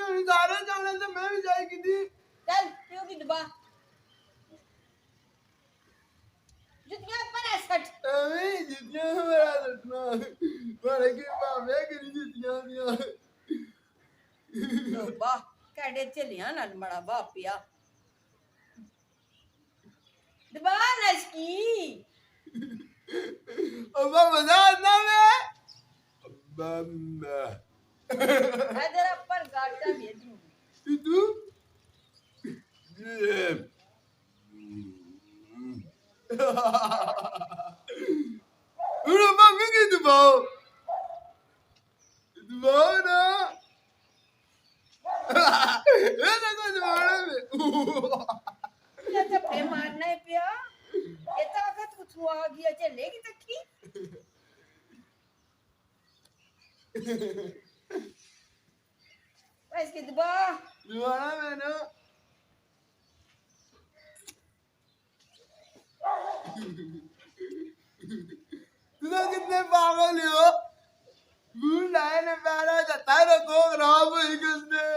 नहीं सारे जाने से मैं भी जाएगी थी चल पियो की डब्बा जुतियां पर ऐसट अभी जितने मेरा लटना मारे के बाबे के जितने दिया वाह काडे चलिया ना बड़ा बापिया डब्बा नसकी अब मजा आता है बम्बा इधर पर गाटा भेज दूं तू उड़ा मम्मी की दबाओ दबाओ ना ये देखो दबाने में ये तो पे मारना है पिया ये तो वक्त कुछ हुआ गया चलेगी तकी बस की डब्बा दबाना में ना तू तो कितने पागल हो भूल आए ने प्यारा जता रखो खराब हुई किसने